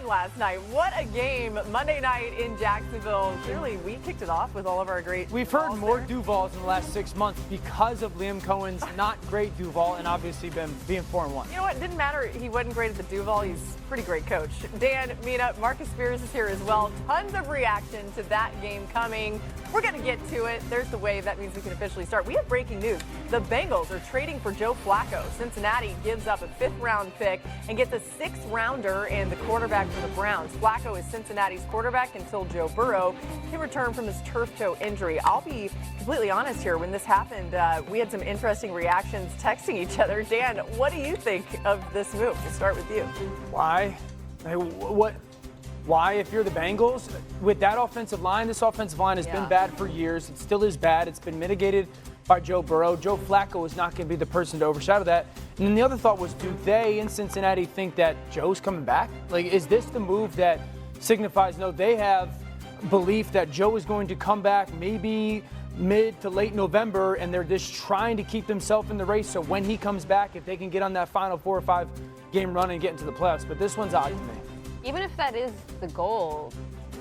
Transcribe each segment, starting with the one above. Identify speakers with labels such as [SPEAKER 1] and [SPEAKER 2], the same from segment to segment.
[SPEAKER 1] last night. What a game Monday night in Jacksonville. Clearly, we kicked it off with all of our great
[SPEAKER 2] We've heard more
[SPEAKER 1] there.
[SPEAKER 2] Duvals in the last 6 months because of Liam Cohen's not great Duval and obviously being 4-1.
[SPEAKER 1] You know what? It didn't matter. He wasn't great at the Duval. He's a pretty great coach. Dan, Mina, Marcus Spears is here as well. Tons of reaction to that game coming. We're going to get to it. There's the wave. That means we can officially start. We have breaking news. The Bengals are trading for Joe Flacco. Cincinnati gives up a 5th-round pick and gets a 6th-rounder and the quarterback for the Browns. Flacco is Cincinnati's quarterback until Joe Burrow can return from his turf toe injury. I'll be completely honest here. When this happened, we had some interesting reactions texting each other. Dan, what do you think of this move? We'll start with you.
[SPEAKER 2] Why? Why, if you're the Bengals, with that offensive line, this offensive line has been bad for years. It still is bad. It's been mitigated by Joe Burrow. Joe Flacco is not going to be the person to overshadow that. And then the other thought was, do they in Cincinnati think that Joe's coming back? Like, is this the move that signifies, no, they have belief that Joe is going to come back maybe mid to late November, and they're just trying to keep themselves in the race so when he comes back, if they can get on that final 4 or 5 game run and get into the playoffs. But this one's odd to me.
[SPEAKER 3] Even if that is the goal,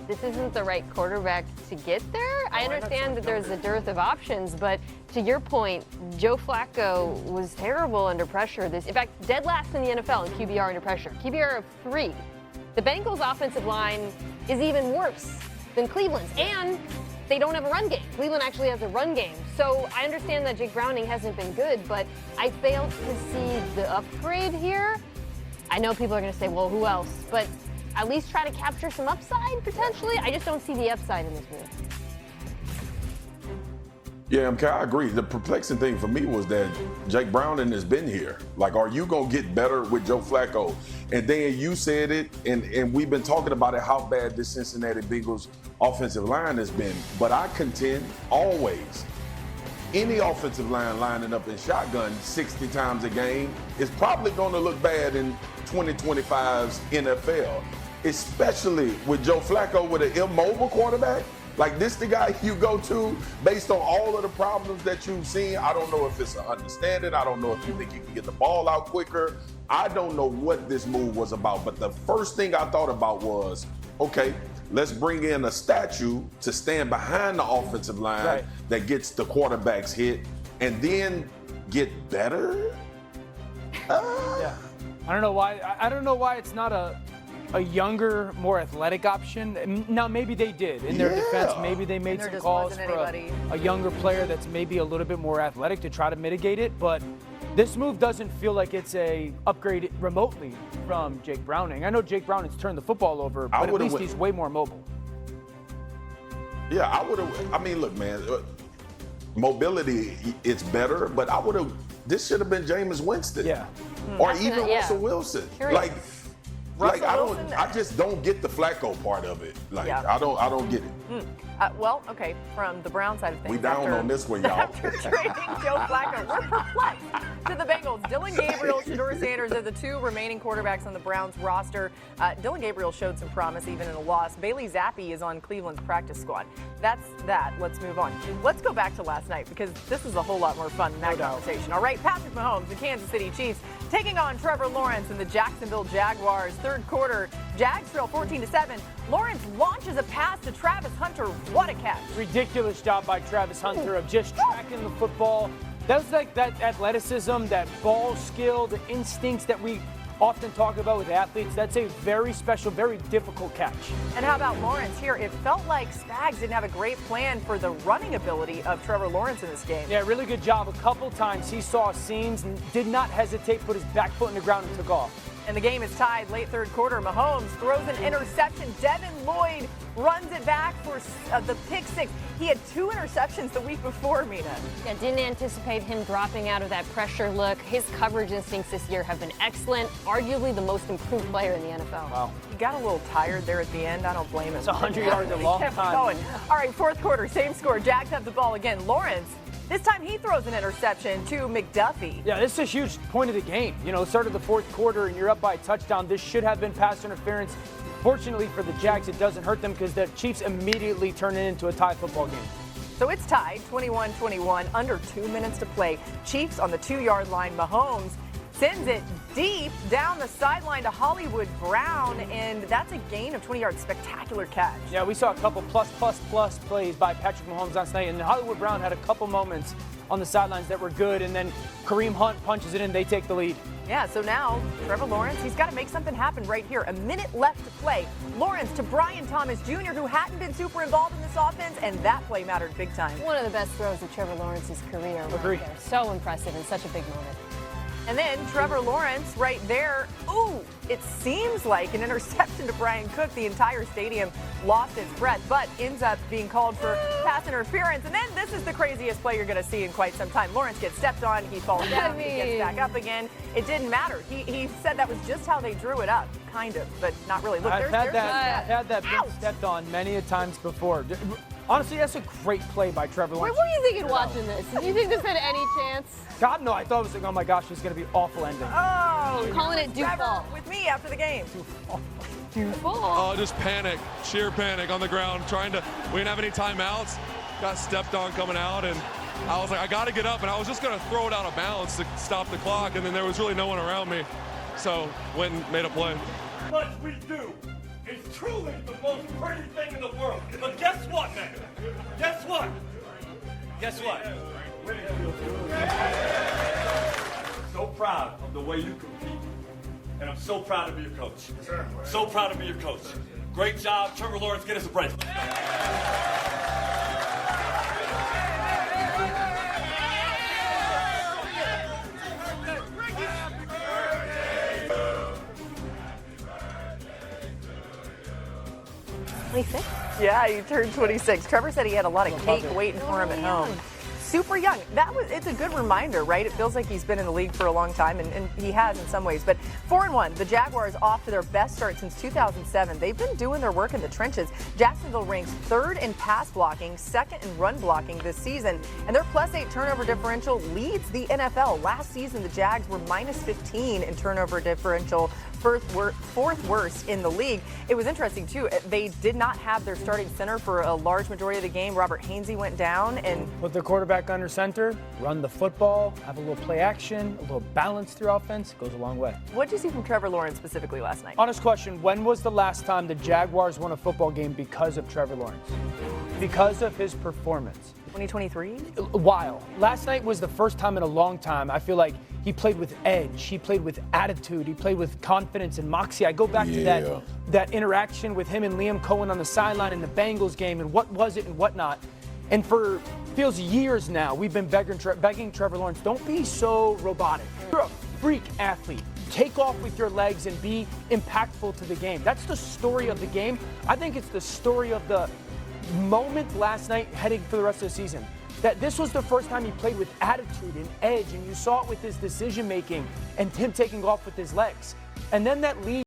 [SPEAKER 3] this isn't the right quarterback to get there. I understand that there's a dearth of options, but to your point, Joe Flacco was terrible under pressure. In fact, dead last in the NFL in QBR under pressure. QBR of 3. The Bengals' offensive line is even worse than Cleveland's, and they don't have a run game. Cleveland actually has a run game. So I understand that Jake Browning hasn't been good, but I failed to see the upgrade here. I know people are going to say, well, who else? But at least try to capture some upside, potentially. I just don't see the upside in this move.
[SPEAKER 4] Yeah, I agree. The perplexing thing for me was that Jake Browning has been here. Like, are you going to get better with Joe Flacco? And then you said it, and we've been talking about it, how bad this Cincinnati Bengals offensive line has been. But I contend always, any offensive line lining up in shotgun 60 times a game is probably going to look bad in 2025's NFL. Especially with Joe Flacco with an immobile quarterback. Like, this the guy you go to based on all of the problems that you've seen. I don't know if it's an understanding. I don't know if you think you can get the ball out quicker. I don't know what this move was about. But the first thing I thought about was, okay, let's bring in a statue to stand behind the offensive line that gets the quarterbacks hit and then get better?
[SPEAKER 2] Yeah. I don't know why it's not a younger, more athletic option. Now, maybe they did. In their defense, maybe they made some calls for a younger player that's maybe a little bit more athletic to try to mitigate it. But this move doesn't feel like it's a upgrade remotely from Jake Browning. I know Jake Browning's turned the football over, but at least he's way more mobile.
[SPEAKER 4] Yeah, I mean, look, man, mobility, it's better, but this should have been Jameis Winston.
[SPEAKER 2] Yeah.
[SPEAKER 4] Or even Russell Wilson. I just don't get the Flacco part of it. I don't get it.
[SPEAKER 1] Well, okay, from the Brown side of things.
[SPEAKER 4] We down on this one, y'all.
[SPEAKER 1] After trading Joe Flacco, we're perplexed. To the Bengals, Dylan Gabriel, Shedeur Sanders are the 2 remaining quarterbacks on the Browns roster. Dylan Gabriel showed some promise even in a loss. Bailey Zappi is on Cleveland's practice squad. That's that. Let's move on. Let's go back to last night because this is a whole lot more fun than that conversation. All right, Patrick Mahomes, the Kansas City Chiefs, taking on Trevor Lawrence and the Jacksonville Jaguars. Third quarter, Jags trail 14-7. Lawrence launches a pass to Travis Hunter. What a catch.
[SPEAKER 2] Ridiculous job by Travis Hunter of just tracking the football. That's like that athleticism, that ball skill, the instincts that we often talk about with athletes. That's a very special, very difficult catch.
[SPEAKER 1] And how about Lawrence here? It felt like Spags didn't have a great plan for the running ability of Trevor Lawrence in this game.
[SPEAKER 2] Yeah, really good job. A couple times he saw seams and did not hesitate, put his back foot in the ground and took off.
[SPEAKER 1] And the game is tied late third quarter. Mahomes throws an interception. Devin Lloyd runs it back for the pick 6. He had 2 interceptions the week before, Mina.
[SPEAKER 3] Yeah, didn't anticipate him dropping out of that pressure look. His coverage instincts this year have been excellent. Arguably the most improved player in the NFL.
[SPEAKER 2] Wow.
[SPEAKER 1] He got a little tired there at the end. I don't blame him.
[SPEAKER 2] It's 100 yards a long time.
[SPEAKER 1] Going. All right, fourth quarter, same score. Jags have the ball again. Lawrence, this time he throws an interception to McDuffie.
[SPEAKER 2] Yeah, this is a huge point of the game. You know, start of the fourth quarter and you're up by a touchdown. This should have been pass interference. Fortunately for the Jags, it doesn't hurt them because the Chiefs immediately turn it into a tie football game.
[SPEAKER 1] So it's tied 21-21, under 2 minutes to play. Chiefs on the 2-yard line. Mahomes Sends it deep down the sideline to Hollywood Brown, and that's a gain of 20 yards. Spectacular catch.
[SPEAKER 2] Yeah, we saw a couple plus plays by Patrick Mahomes last night, and Hollywood Brown had a couple moments on the sidelines that were good, and then Kareem Hunt punches it in, they take the lead.
[SPEAKER 1] Yeah, so now Trevor Lawrence, he's got to make something happen right here. A minute left to play. Lawrence to Brian Thomas Jr., who hadn't been super involved in this offense, and that play mattered big time.
[SPEAKER 3] One of the best throws of Trevor Lawrence's career.
[SPEAKER 2] Agree.
[SPEAKER 3] Right there. So impressive and such a big moment.
[SPEAKER 1] And then Trevor Lawrence right there. Ooh, it seems like an interception to Brian Cook. The entire stadium lost its breath, but ends up being called for pass interference. And then this is the craziest play you're going to see in quite some time. Lawrence gets stepped on. He falls down. He gets back up again. It didn't matter. He said that was just how they drew it up, kind of, but not really. Look,
[SPEAKER 2] I've had that been stepped on many a times before. Honestly, that's a great play by Trevor Lawrence.
[SPEAKER 3] Wait, what were you thinking watching this? Did you think this had any chance?
[SPEAKER 2] God, no. I thought it was like, oh my gosh, this is going to be awful ending.
[SPEAKER 1] Oh,
[SPEAKER 3] I'm calling it
[SPEAKER 1] Trevor
[SPEAKER 3] Dufall.
[SPEAKER 1] with me after the game.
[SPEAKER 3] Dufall.
[SPEAKER 5] Just panic, sheer panic on the ground, we didn't have any timeouts, got stepped on coming out, and I was like, I got to get up, and I was just going to throw it out of bounds to stop the clock, and then there was really no one around me, so went and made a play.
[SPEAKER 6] Much we do. It's truly the most pretty thing in the world. But guess what, man? Guess what? Guess what? I'm so proud of the way you compete. And I'm so proud to be your coach. So proud to be your coach. Great job. Trevor Lawrence, get us a break.
[SPEAKER 3] 26?
[SPEAKER 1] Yeah, he turned 26. Trevor said he had a lot of cake waiting for him at home. Super young. It's a good reminder, right? It feels like he's been in the league for a long time, and he has in some ways. But 4-1, the Jaguars off to their best start since 2007. They've been doing their work in the trenches. Jacksonville ranks 3rd in pass blocking, 2nd in run blocking this season, and their +8 turnover differential leads the NFL. Last season, the Jags were -15 in turnover differential, 4th worst in the league. It was interesting, too. They did not have their starting center for a large majority of the game. Robert Hainsey went down, and
[SPEAKER 2] put the quarterback under center, run the football, have a little play action, a little balance through offense, goes a long way.
[SPEAKER 1] what did you see from Trevor Lawrence specifically last night?
[SPEAKER 2] Honest question, when was the last time the Jaguars won a football game because of Trevor Lawrence? Because of his performance.
[SPEAKER 1] 2023?
[SPEAKER 2] A while. Last night was the first time in a long time I feel like he played with edge, he played with attitude, he played with confidence and moxie. I go back to that interaction with him and Liam Cohen on the sideline in the Bengals game and what was it and whatnot. And for feels years now, we've been begging Trevor Lawrence, don't be so robotic. You're a freak athlete. Take off with your legs and be impactful to the game. That's the story of the game. I think it's the story of the moment last night heading for the rest of the season. That this was the first time he played with attitude and edge, and you saw it with his decision making and him taking off with his legs. And then that lead